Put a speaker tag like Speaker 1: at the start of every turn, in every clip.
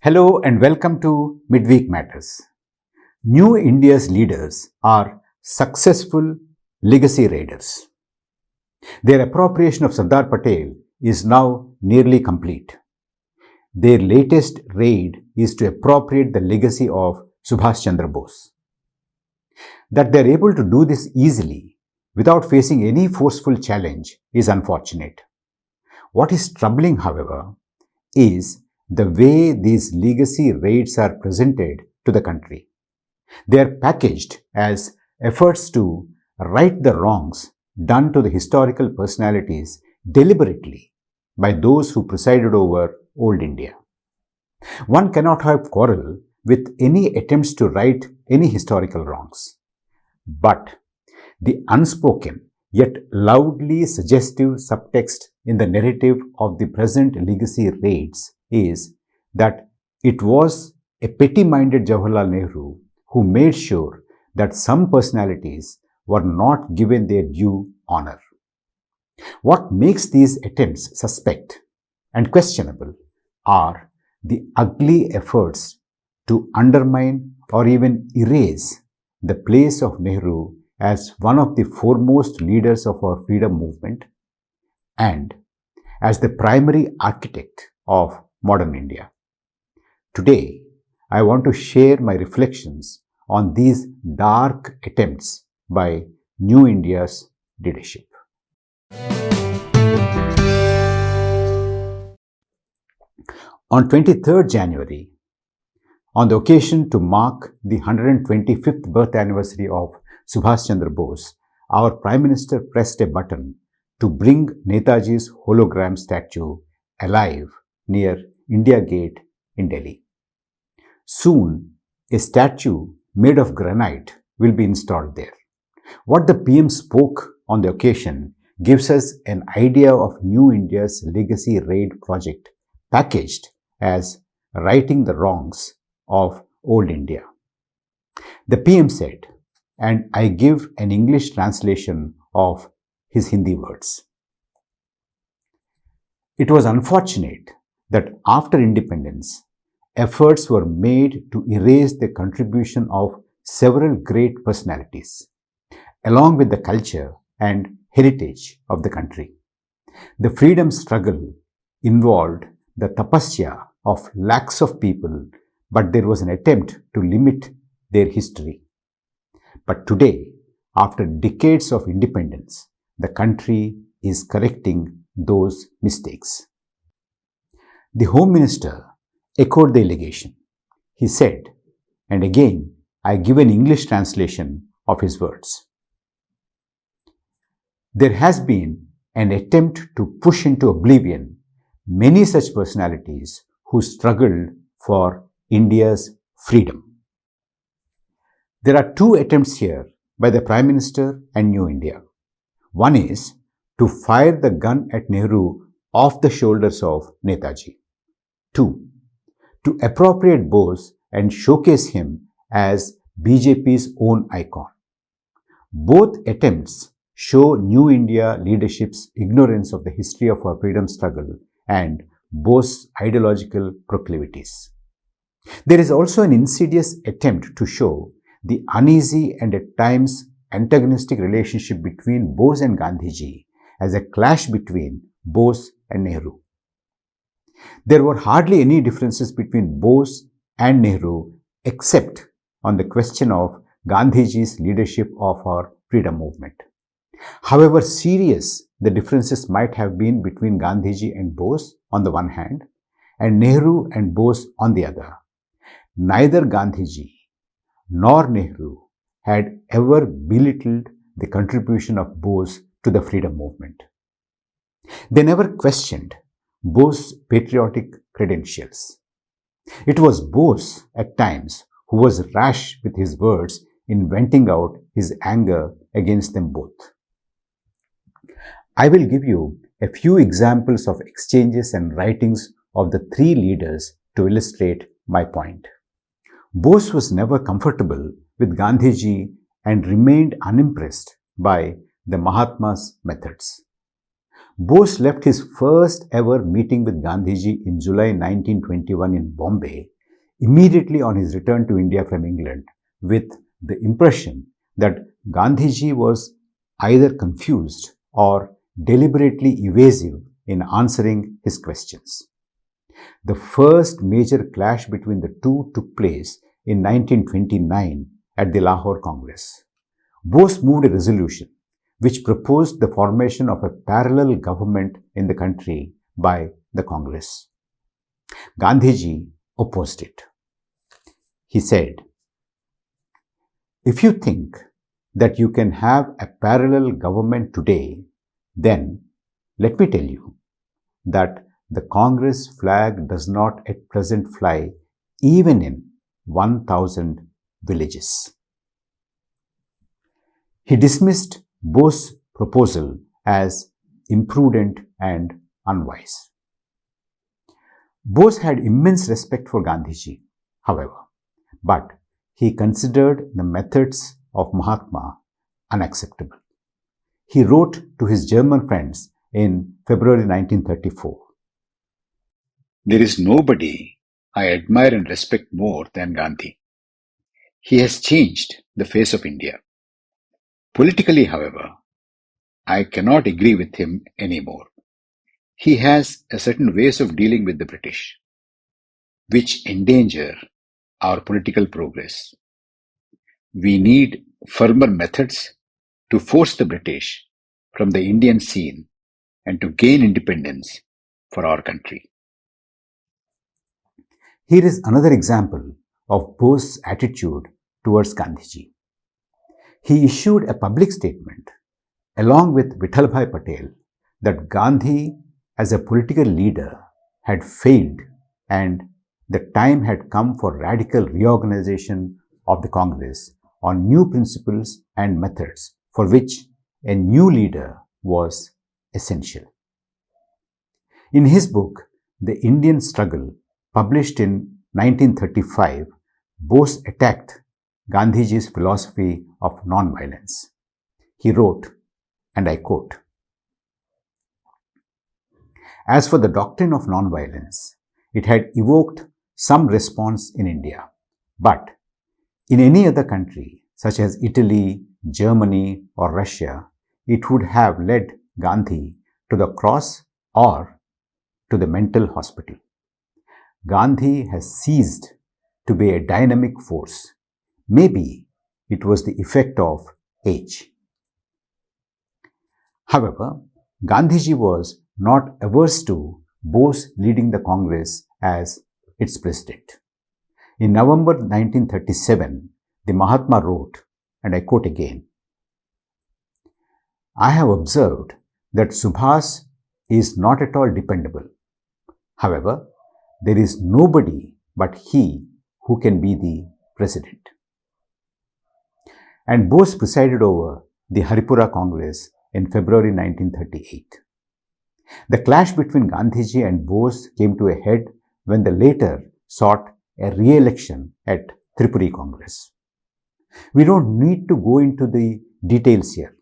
Speaker 1: Hello and welcome to Midweek Matters. New India's leaders are successful legacy raiders. Their appropriation of Sardar Patel is now nearly complete. Their latest raid is to appropriate the legacy of Subhas Chandra Bose. That they are able to do this easily without facing any forceful challenge is unfortunate. What is troubling, however, is the way these legacy raids are presented to the country. They are packaged as efforts to right the wrongs done to the historical personalities deliberately by those who presided over old India. One cannot have quarrel with any attempts to right any historical wrongs. But the unspoken yet loudly suggestive subtext in the narrative of the present legacy raids is that it was a petty-minded Jawaharlal Nehru who made sure that some personalities were not given their due honor. What makes these attempts suspect and questionable are the ugly efforts to undermine or even erase the place of Nehru as one of the foremost leaders of our freedom movement and as the primary architect of modern India. Today, I want to share my reflections on these dark attempts by New India's leadership. On 23rd January, on the occasion to mark the 125th birth anniversary of Subhas Chandra Bose, our Prime Minister pressed a button to bring Netaji's hologram statue alive near India Gate in Delhi. Soon, a statue made of granite will be installed there. What the PM spoke on the occasion gives us an idea of New India's legacy raid project packaged as righting the wrongs of old India. The PM said, and I give an English translation of his Hindi words. It was unfortunate that after independence, efforts were made to erase the contribution of several great personalities, along with the culture and heritage of the country. The freedom struggle involved the tapasya of lakhs of people, but there was an attempt to limit their history. But today, after decades of independence, the country is correcting those mistakes. The Home Minister echoed the allegation. He said, and again I give an English translation of his words. There has been an attempt to push into oblivion many such personalities who struggled for India's freedom. There are two attempts here by the Prime Minister and New India. One is to fire the gun at Nehru off the shoulders of Netaji. Two, to appropriate Bose and showcase him as BJP's own icon. Both attempts show New India leadership's ignorance of the history of our freedom struggle and Bose's ideological proclivities. There is also an insidious attempt to show the uneasy and at times antagonistic relationship between Bose and Gandhiji as a clash between Bose and Nehru. There were hardly any differences between Bose and Nehru except on the question of Gandhiji's leadership of our freedom movement. However serious the differences might have been between Gandhiji and Bose on the one hand and Nehru and Bose on the other, neither Gandhiji nor Nehru had ever belittled the contribution of Bose to the freedom movement. They never questioned Bose's patriotic credentials. It was Bose at times who was rash with his words in venting out his anger against them both. I will give you a few examples of exchanges and writings of the three leaders to illustrate my point. Bose was never comfortable with Gandhiji and remained unimpressed by the Mahatma's methods. Bose left his first ever meeting with Gandhiji in July 1921 in Bombay immediately on his return to India from England with the impression that Gandhiji was either confused or deliberately evasive in answering his questions. The first major clash between the two took place in 1929 at the Lahore Congress. Bose moved a resolution which proposed the formation of a parallel government in the country by the Congress. Gandhiji opposed it. He said, "If you think that you can have a parallel government today, then let me tell you that the Congress flag does not at present fly even in 1,000 villages." He dismissed Bose's proposal as imprudent and unwise. Bose had immense respect for Gandhiji, however, but he considered the methods of Mahatma unacceptable. He wrote to his German friends in February 1934,
Speaker 2: "There is nobody I admire and respect more than Gandhi. He has changed the face of India. Politically, however, I cannot agree with him anymore. He has a certain ways of dealing with the British, which endanger our political progress. We need firmer methods to force the British from the Indian scene and to gain independence for our country."
Speaker 1: Here is another example of Bose's attitude towards Gandhiji. He issued a public statement along with Vithalbhai Patel that Gandhi as a political leader had failed and the time had come for radical reorganization of the Congress on new principles and methods for which a new leader was essential. In his book, The Indian Struggle, published in 1935, Bose attacked Gandhiji's philosophy of non-violence. He wrote, and I quote, "As for the doctrine of non-violence, it had evoked some response in India, but in any other country, such as Italy, Germany, or Russia, it would have led Gandhi to the cross or to the mental hospital. Gandhi has ceased to be a dynamic force. Maybe it was the effect of age." However, Gandhiji was not averse to Bose leading the Congress as its president. In November 1937, the Mahatma wrote, and I quote again, "I have observed that Subhas is not at all dependable. However, there is nobody but he who can be the president." And Bose presided over the Haripura Congress in February 1938. The clash between Gandhiji and Bose came to a head when the latter sought a re-election at Tripuri Congress. We don't need to go into the details here.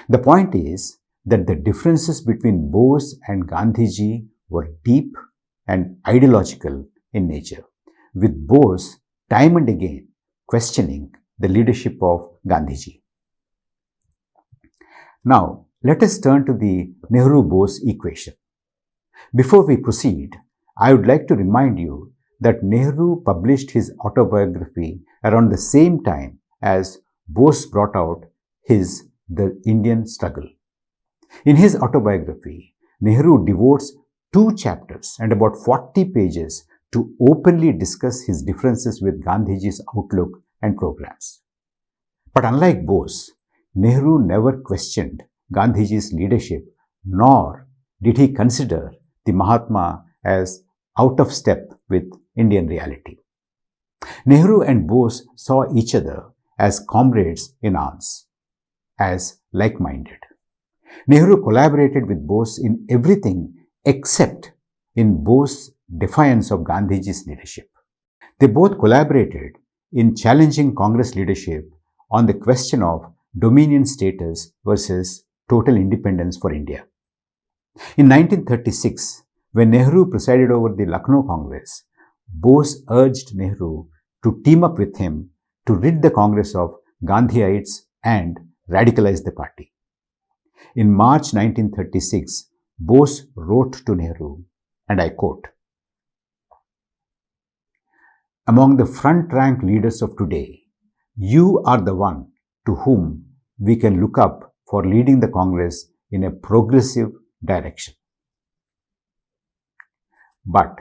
Speaker 1: The point is that the differences between Bose and Gandhiji were deep and ideological in nature, with Bose time and again questioning the leadership of Gandhiji. Now, let us turn to the Nehru-Bose equation. Before we proceed, I would like to remind you that Nehru published his autobiography around the same time as Bose brought out his The Indian Struggle. In his autobiography, Nehru devotes 2 chapters and about 40 pages to openly discuss his differences with Gandhiji's outlook and programs. But unlike Bose, Nehru never questioned Gandhiji's leadership, nor did he consider the Mahatma as out of step with Indian reality. Nehru and Bose saw each other as comrades in arms, as like-minded. Nehru collaborated with Bose in everything except in Bose's defiance of Gandhiji's leadership. They both collaborated in challenging Congress leadership on the question of dominion status versus total independence for India. In 1936, when Nehru presided over the Lucknow Congress, Bose urged Nehru to team up with him to rid the Congress of Gandhiites and radicalize the party. In March 1936, Bose wrote to Nehru, and I quote, "Among the front rank leaders of today, you are the one to whom we can look up for leading the Congress in a progressive direction." But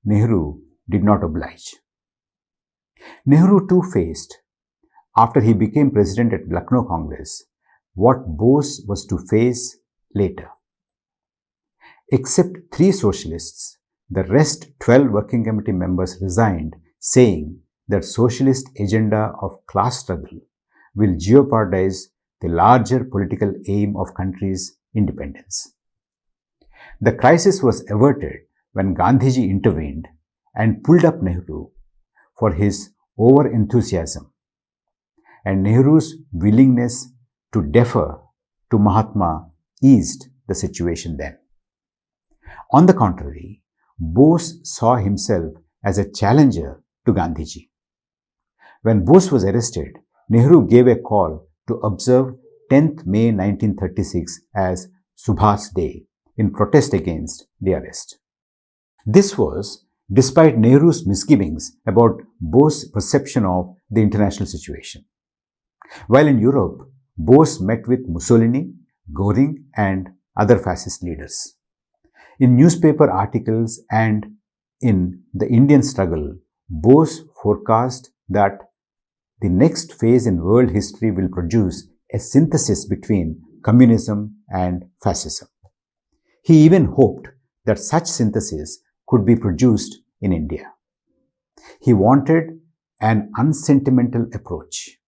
Speaker 1: Nehru did not oblige. Nehru too faced, after he became president at Lucknow Congress, what Bose was to face later. Except 3 socialists, the rest 12 working committee members resigned, saying that socialist agenda of class struggle will jeopardize the larger political aim of country's independence. The crisis was averted when Gandhiji intervened and pulled up Nehru for his over-enthusiasm, and Nehru's willingness to defer to Mahatma eased the situation then. On the contrary, Bose saw himself as a challenger to Gandhiji. When Bose was arrested, Nehru gave a call to observe 10th May 1936 as Subhas Day in protest against the arrest. This was despite Nehru's misgivings about Bose's perception of the international situation. While in Europe, Bose met with Mussolini, Goring, and other fascist leaders. In newspaper articles and in the Indian struggle, Bose forecast that the next phase in world history will produce a synthesis between communism and fascism. He even hoped that such synthesis could be produced in India. He wanted an unsentimental approach.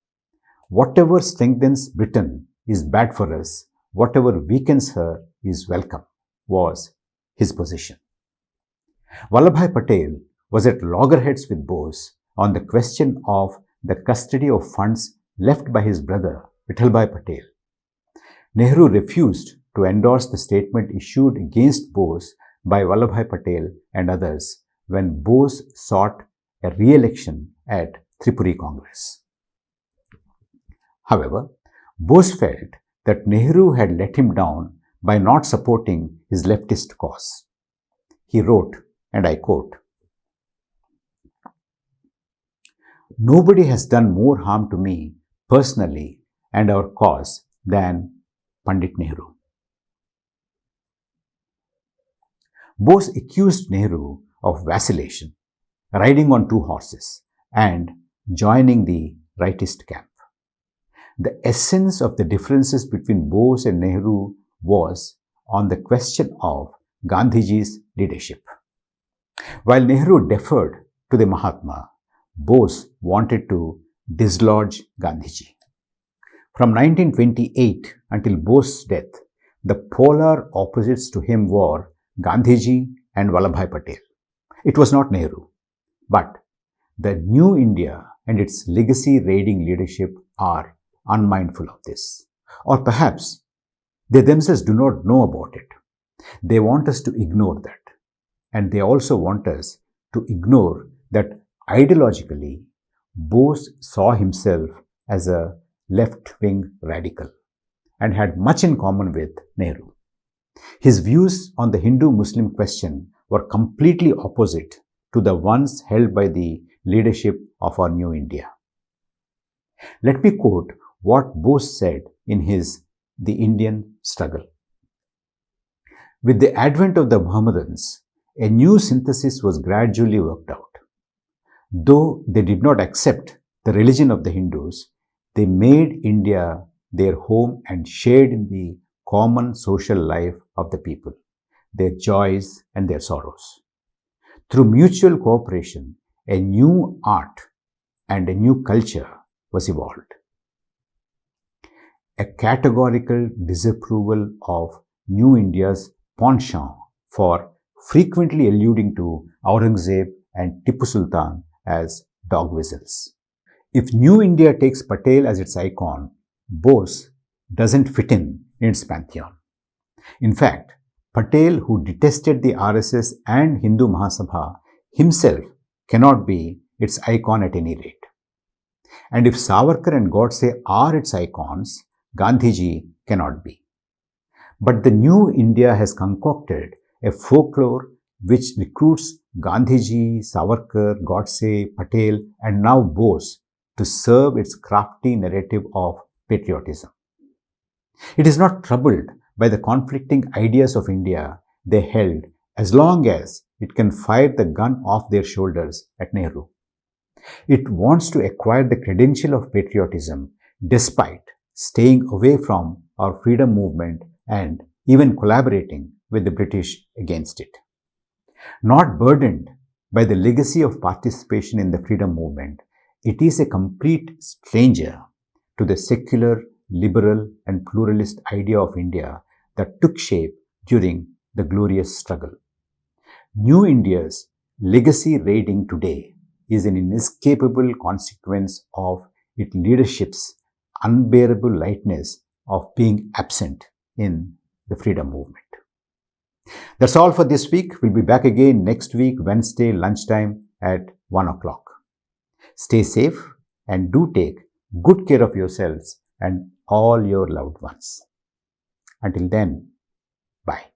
Speaker 1: Whatever strengthens Britain is bad for us, whatever weakens her is welcome, was his position. Vallabhbhai Patel was at loggerheads with Bose on the question of the custody of funds left by his brother Vithalbhai Patel. Nehru refused to endorse the statement issued against Bose by Vallabhbhai Patel and others when Bose sought a re-election at Tripuri Congress. However, Bose felt that Nehru had let him down by not supporting his leftist cause. He wrote, and I quote, "Nobody has done more harm to me personally and our cause than Pandit Nehru." Bose accused Nehru of vacillation, riding on 2 horses, and joining the rightist camp. The essence of the differences between Bose and Nehru was on the question of Gandhiji's leadership. While Nehru deferred to the Mahatma, Bose wanted to dislodge Gandhiji. From 1928 until Bose's death, the polar opposites to him were Gandhiji and Vallabhbhai Patel. It was not Nehru, but the new India and its legacy-raiding leadership are unmindful of this. Or perhaps they themselves do not know about it. They want us to ignore that. And they also want us to ignore that ideologically, Bose saw himself as a left-wing radical and had much in common with Nehru. His views on the Hindu-Muslim question were completely opposite to the ones held by the leadership of our new India. Let me quote what Bose said in his The Indian Struggle. "With the advent of the Mohammedans, a new synthesis was gradually worked out. Though they did not accept the religion of the Hindus, they made India their home and shared in the common social life of the people, their joys and their sorrows. Through mutual cooperation, a new art and a new culture was evolved. A categorical disapproval of New India's penchant for frequently alluding to Aurangzeb and Tipu Sultan as dog whistles. If New India takes Patel as its icon, Bose doesn't fit in its pantheon. In fact, Patel, who detested the RSS and Hindu Mahasabha, himself cannot be its icon at any rate. And if Savarkar and Godse are its icons, Gandhiji cannot be. But the new India has concocted a folklore which recruits Gandhiji, Savarkar, Godse, Patel, and now Bose to serve its crafty narrative of patriotism. It is not troubled by the conflicting ideas of India they held as long as it can fire the gun off their shoulders at Nehru. It wants to acquire the credential of patriotism despite staying away from our freedom movement and even collaborating with the British against it. Not burdened by the legacy of participation in the freedom movement, it is a complete stranger to the secular, liberal, and pluralist idea of India that took shape during the glorious struggle. New India's legacy raiding today is an inescapable consequence of its leadership's unbearable lightness of being absent in the freedom movement. That's all for this week. We'll be back again next week, Wednesday, lunchtime at 1 o'clock. Stay safe and do take good care of yourselves and all your loved ones. Until then, bye.